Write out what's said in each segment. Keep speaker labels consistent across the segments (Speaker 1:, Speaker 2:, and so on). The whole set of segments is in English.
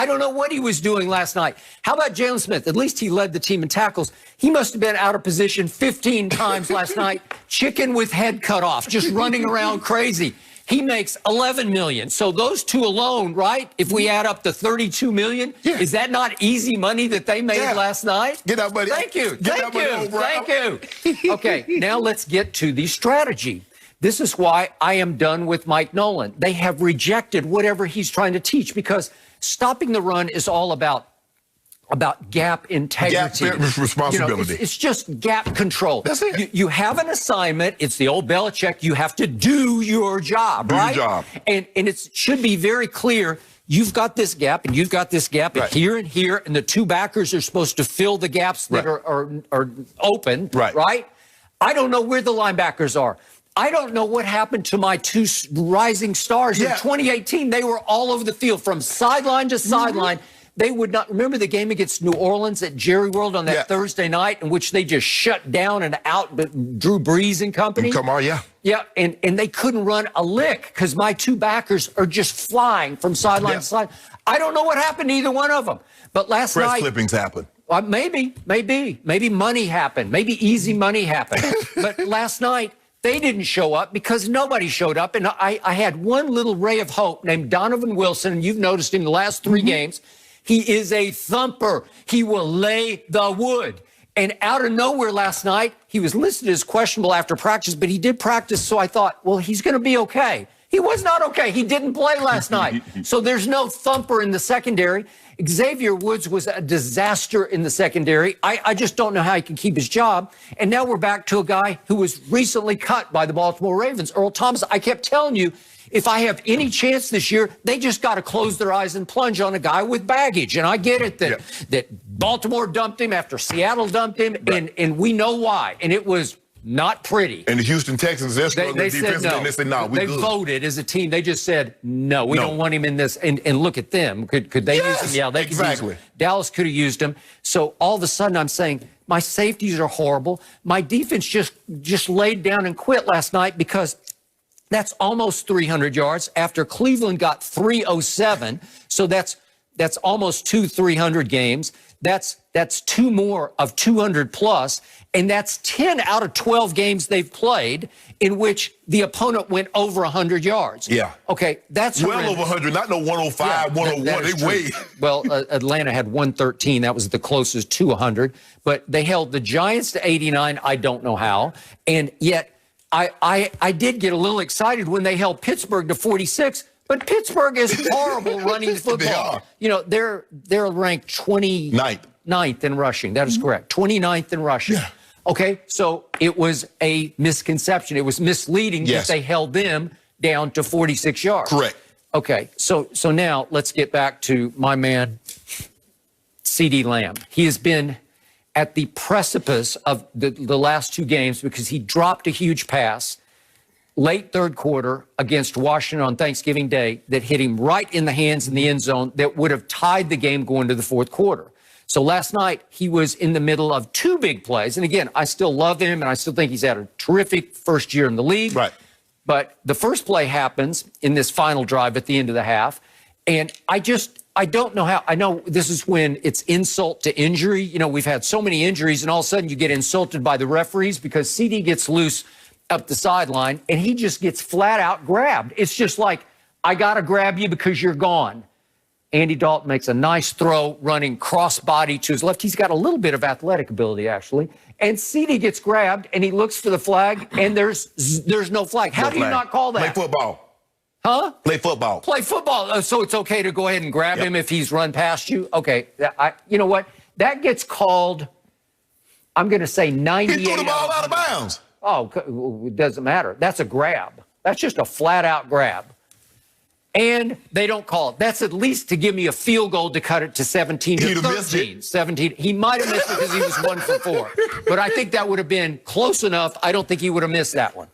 Speaker 1: I don't know what he was doing last night. How about Jalen Smith? At least he led the team in tackles. He must have been out of position 15 times last night, chicken with head cut off, just running around crazy. He makes $11 million. So those two alone, right? If we add up the $32 million, is that not easy money that they made last night?
Speaker 2: Get that money.
Speaker 1: Thank you. Thank you. Okay, now let's get to the strategy. This is why I am done with Mike Nolan. They have rejected whatever he's trying to teach because stopping the run is all about gap integrity.
Speaker 2: Gap responsibility.
Speaker 1: It's just gap control.
Speaker 2: That's it.
Speaker 1: You have an assignment. It's the old Belichick. You have to do your job, right?
Speaker 2: Do your job.
Speaker 1: And it should be very clear. You've got this gap, and you've got this gap, and here, and the two backers are supposed to fill the gaps that are open, right? I don't know where the linebackers are. I don't know what happened to my two rising stars in 2018. They were all over the field from sideline to sideline. They would not remember the game against New Orleans at Jerry World on that Thursday night in which they just shut down and out Drew Brees and company.
Speaker 2: Come on,
Speaker 1: Yeah, and they couldn't run a lick because my two backers are just flying from sideline to sideline. I don't know what happened to either one of them. But last night...
Speaker 2: Press clippings happened.
Speaker 1: Maybe money happened. Maybe easy money happened. But last night, they didn't show up because nobody showed up. And I had one little ray of hope named Donovan Wilson. And you've noticed him the last three games. He is a thumper. He will lay the wood. And out of nowhere last night, he was listed as questionable after practice, but he did practice. So I thought, well, he's going to be okay. He was not okay. He didn't play last night. So there's no thumper in the secondary. Xavier Woods was a disaster in the secondary. I just don't know how he can keep his job. And now we're back to a guy who was recently cut by the Baltimore Ravens, Earl Thomas. I kept telling you, if I have any chance this year, they just got to close their eyes and plunge on a guy with baggage. And I get it that Baltimore dumped him after Seattle dumped him, and we know why. And it was not pretty.
Speaker 2: And the Houston Texans, they're struggling defensively, and they said, no, we good.
Speaker 1: They voted as a team. They just said, no, we don't want him in this. And look at them. Could they use him? Yeah, they could use him. Dallas could have used him. So all of a sudden I'm saying, my safeties are horrible. My defense just laid down and quit last night because that's almost 300 yards after Cleveland got 307. So that's almost 300 games. That's two more of 200 plus. And that's 10 out of 12 games they've played in which the opponent went over 100 yards.
Speaker 2: Yeah.
Speaker 1: Okay, that's
Speaker 2: well over 100, not no 105, 101. They weighed.
Speaker 1: Well, Atlanta had 113. That was the closest to 100. But they held the Giants to 89. I don't know how. And yet I did get a little excited when they held Pittsburgh to 46. But Pittsburgh is horrible running football.
Speaker 2: They are.
Speaker 1: You know, they're ranked 29th in rushing. That is correct. 29th in rushing. Yeah. Okay, so it was a misconception. It was misleading that they held them down to 46 yards.
Speaker 2: Correct.
Speaker 1: Okay, so now let's get back to my man, CeeDee Lamb. He has been at the precipice of the last two games because he dropped a huge pass late third quarter against Washington on Thanksgiving Day that hit him right in the hands in the end zone that would have tied the game going to the fourth quarter. So last night, he was in the middle of two big plays. And again, I still love him, and I still think he's had a terrific first year in the league.
Speaker 2: Right.
Speaker 1: But the first play happens in this final drive at the end of the half. And I don't know how. I know this is when it's insult to injury. You know, we've had so many injuries, and all of a sudden you get insulted by the referees because CeeDee gets loose up the sideline, and he just gets flat out grabbed. It's just like, I got to grab you because you're gone. Andy Dalton makes a nice throw running cross-body to his left. He's got a little bit of athletic ability, actually. And CeeDee gets grabbed, and he looks for the flag, and there's no flag. How do you not call that?
Speaker 2: Play football.
Speaker 1: Huh?
Speaker 2: Play football.
Speaker 1: Play football. So it's okay to go ahead and grab him if he's run past you? Okay. You know what? That gets called, I'm going to say 98.
Speaker 2: He threw the ball out of bounds.
Speaker 1: Oh, it doesn't matter. That's a grab. That's just a flat-out grab. And they don't call it. That's at least to give me a field goal to cut it to 17 to 13. 17. He might have missed it because he was 1 for 4. But I think that would have been close enough. I don't think he would have missed that one.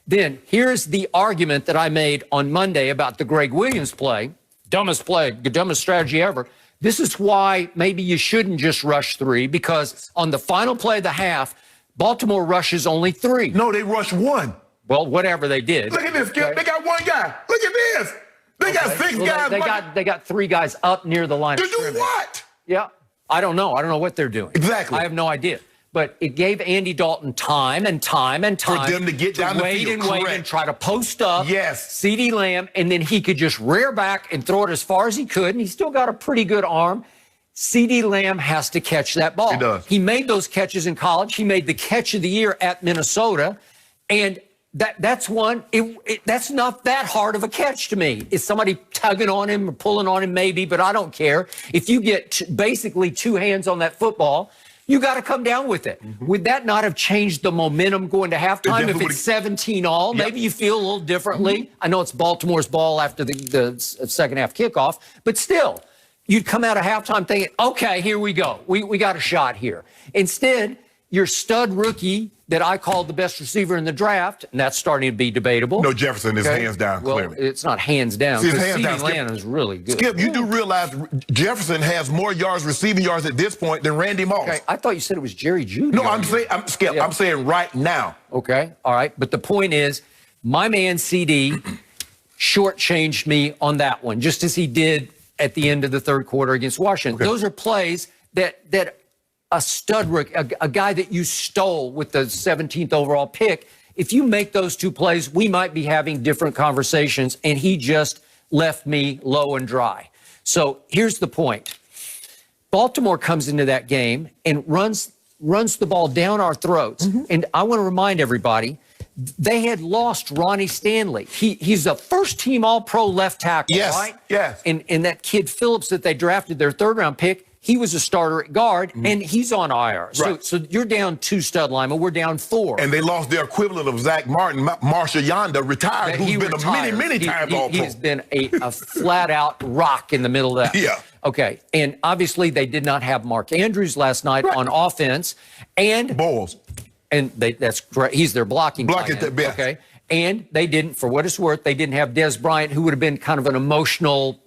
Speaker 1: Then here's the argument that I made on Monday about the Greg Williams play. Dumbest play, the dumbest strategy ever. This is why maybe you shouldn't just rush 3, because on the final play of the half, Baltimore rushes only 3.
Speaker 2: No, they rushed 1.
Speaker 1: Well, whatever they did.
Speaker 2: Look at this, Skip. They got one guy. Look at this. They got 6 guys.
Speaker 1: They got 3 guys up near the line of
Speaker 2: scrimmage. To do what?
Speaker 1: Yeah. I don't know. I don't know what they're doing.
Speaker 2: Exactly.
Speaker 1: I have no idea. But it gave Andy Dalton time and time and time
Speaker 2: for them to get down the field.
Speaker 1: Wait and try to post up.
Speaker 2: Yes.
Speaker 1: CeeDee Lamb, and then he could just rear back and throw it as far as he could, and he still got a pretty good arm. CeeDee Lamb has to catch that ball.
Speaker 2: He does.
Speaker 1: He made those catches in college. He made the catch of the year at Minnesota, and that's one. That's not that hard of a catch to me. Is somebody tugging on him or pulling on him? Maybe, but I don't care. If you get basically 2 hands on that football, you got to come down with it. Mm-hmm. Would that not have changed the momentum going to halftime if it's 17-all? Yep. Maybe you feel a little differently. Mm-hmm. I know it's Baltimore's ball after the second half kickoff, but still, you'd come out of halftime thinking, okay, here we go. We got a shot here. Instead, your stud rookie that I called the best receiver in the draft, and that's starting to be debatable.
Speaker 2: No, Jefferson is hands down,
Speaker 1: well,
Speaker 2: clearly.
Speaker 1: It's not hands down. CeeDee Lamb is really good.
Speaker 2: Skip, you do realize Jefferson has more receiving yards at this point than Randy Moss.
Speaker 1: Okay, I thought you said it was Jerry Jeudy.
Speaker 2: No, Skip, I'm saying right now.
Speaker 1: Okay, all right. But the point is, my man CD shortchanged me on that one, just as he did at the end of the third quarter against Washington. Okay. Those are plays that a stud rookie, a guy that you stole with the 17th overall pick, if you make those 2 plays, we might be having different conversations, and he just left me low and dry. So here's the point. Baltimore comes into that game and runs the ball down our throats. Mm-hmm. And I want to remind everybody, they had lost Ronnie Stanley. He's a first-team All-Pro left tackle, right?
Speaker 2: Yes.
Speaker 1: And that kid Phillips that they drafted, their third-round pick, he was a starter at guard, and he's on IR.
Speaker 2: Right.
Speaker 1: So you're down 2 stud linemen. We're down 4.
Speaker 2: And they lost their equivalent of Zach Martin, Marshall Yonda, retired, who's been many times All-Pro.
Speaker 1: He's been a flat-out rock in the middle of that.
Speaker 2: Yeah.
Speaker 1: Okay. And obviously they did not have Mark Andrews last night on offense. And
Speaker 2: Bowles.
Speaker 1: And that's great. He's their blocking
Speaker 2: at the best.
Speaker 1: Okay. And they didn't, for what it's worth, they didn't have Des Bryant, who would have been kind of an emotional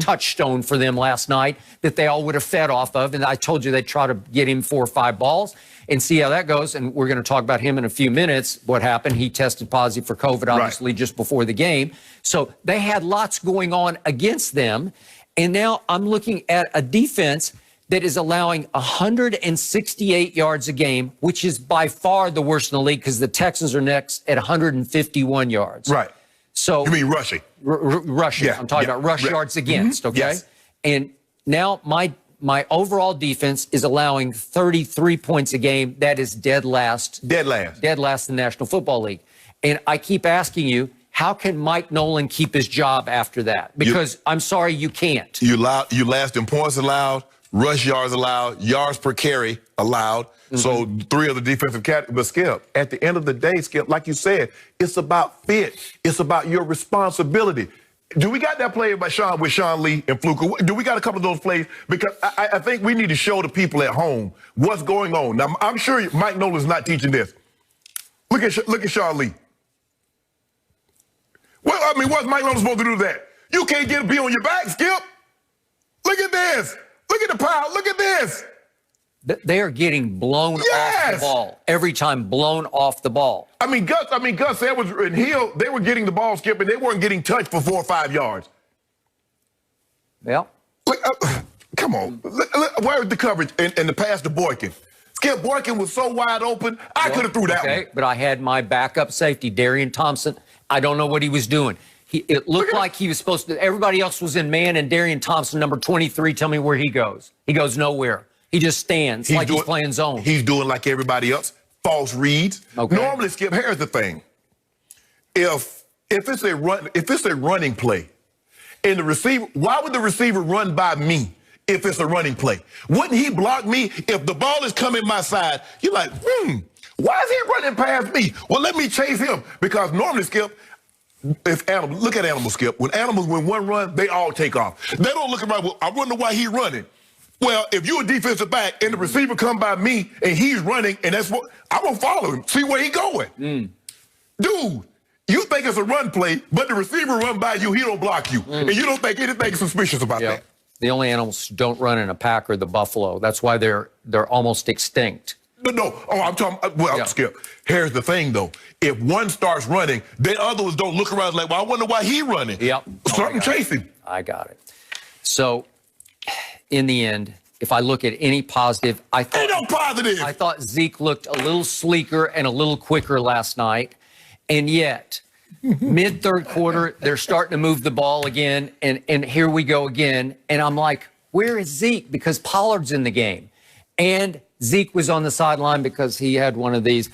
Speaker 1: touchstone for them last night that they all would have fed off of. And I told you they'd try to get him 4 or 5 balls and see how that goes. And we're going to talk about him in a few minutes. What happened? He tested positive for COVID, obviously, just before the game. So they had lots going on against them. And now I'm looking at a defense that is allowing 168 yards a game, which is by far the worst in the league because the Texans are next at 151 yards.
Speaker 2: Right.
Speaker 1: So
Speaker 2: you mean rushing?
Speaker 1: Rushing.
Speaker 2: Yeah,
Speaker 1: I'm talking about rush yards against, okay?
Speaker 2: Yes.
Speaker 1: And now my overall defense is allowing 33 points a game. That is dead last.
Speaker 2: Dead last.
Speaker 1: Dead last in the National Football League. And I keep asking you, how can Mike Nolan keep his job after that? Because I'm sorry, you can't.
Speaker 2: You last in points allowed, rush yards allowed, yards per carry allowed. So 3 of the defensive categories. But Skip, at the end of the day, Skip, like you said, it's about fit. It's about your responsibility. Do we got that play with Sean Lee and Fluker? Do we got a couple of those plays? Because I think we need to show the people at home what's going on. Now, I'm sure Mike Nolan's not teaching this. Look at Sean Lee. Well, I mean, what's Mike Nolan supposed to do with that? You can't get a B on your back, Skip. Look at this. Look at the pile. Look at this.
Speaker 1: They are getting blown off the ball every time, blown off the ball.
Speaker 2: I mean, Gus Edwards and Hill, they were getting the ball, Skip, and they weren't getting touched for 4 or 5 yards.
Speaker 1: Yeah.
Speaker 2: Come on. Where's the coverage and the pass to Boykin? Skip, Boykin was so wide open, I could have threw that one.
Speaker 1: But I had my backup safety, Darian Thompson. I don't know what he was doing. It looked like he was supposed to. Everybody else was in man, and Darian Thompson, number 23, tell me where he goes. He goes nowhere. He just stands he's playing zone.
Speaker 2: He's doing like everybody else, false reads. Okay. Normally, Skip, here's the thing. If it's a running play, and the receiver, why would the receiver run by me if it's a running play? Wouldn't he block me if the ball is coming my side? You're like, why is he running past me? Well, let me chase him. Because normally, Skip, look at animals, Skip. When one run, they all take off. They don't look around, well, I wonder why he's running. Well, if you're a defensive back and the receiver come by me and he's running, and that's what I'm gonna follow him, see where he going. Dude, you think it's a run play, but the receiver run by you, he don't block you, and you don't think anything suspicious about that.
Speaker 1: The only animals who don't run in a pack are the buffalo. That's why they're almost extinct.
Speaker 2: No. Oh, I'm talking. Well, Skip. Here's the thing, though. If one starts running, then others don't look around like, well, I wonder why he running.
Speaker 1: Yep.
Speaker 2: Something chasing.
Speaker 1: I got it. So, in the end, if I look at any positive,
Speaker 2: Ain't no positive.
Speaker 1: I thought Zeke looked a little sleeker and a little quicker last night, and yet mid third quarter they're starting to move the ball again, and here we go again, and I'm like, where is Zeke? Because Pollard's in the game, and Zeke was on the sideline because he had one of these.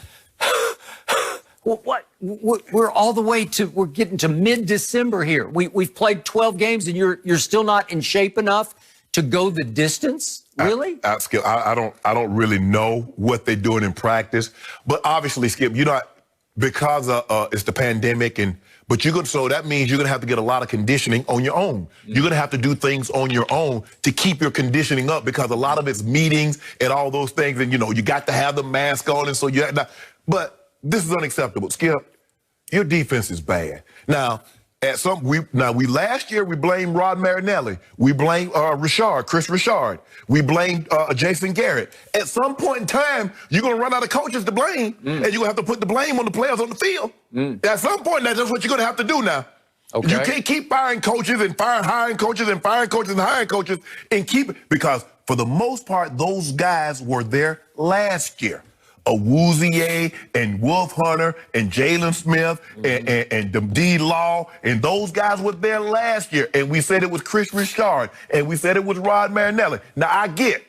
Speaker 1: What? We're all the way to, we're getting to mid-December here. We've played 12 games and you're still not in shape enough to go the distance? Really?
Speaker 2: Skip, I don't really know what they're doing in practice, but obviously, Skip, you're not, because it's the pandemic, so that means you're gonna have to get a lot of conditioning on your own. You're gonna have to do things on your own to keep your conditioning up, because a lot of it's meetings and all those things, and you got to have the mask on, and so but this is unacceptable. Skip, your defense is bad. Now, last year we blamed Rod Marinelli. We blamed Chris Richard. We blamed Jason Garrett. At some point in time, you're going to run out of coaches to blame, and you're going to have to put the blame on the players on the field. At some point, that's what you're going to have to do now. Okay. You can't keep firing coaches and hiring coaches and firing coaches and hiring coaches because for the most part, those guys were there last year. Awuzie and Wolf Hunter and Jalen Smith and D. Law, and those guys were there last year. And we said it was Chris Richard, and we said it was Rod Marinelli. Now, I get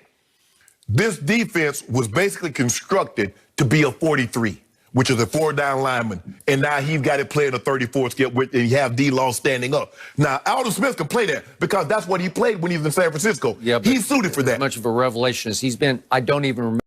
Speaker 2: this defense was basically constructed to be a 43, which is a 4-down lineman. And now he's got it playing a 34 Skip, and you have D. Law standing up. Now, Alden Smith can play that because that's what he played when he was in San Francisco. Yeah, he's suited for that.
Speaker 1: Much of a revelation as he's been, I don't even remember.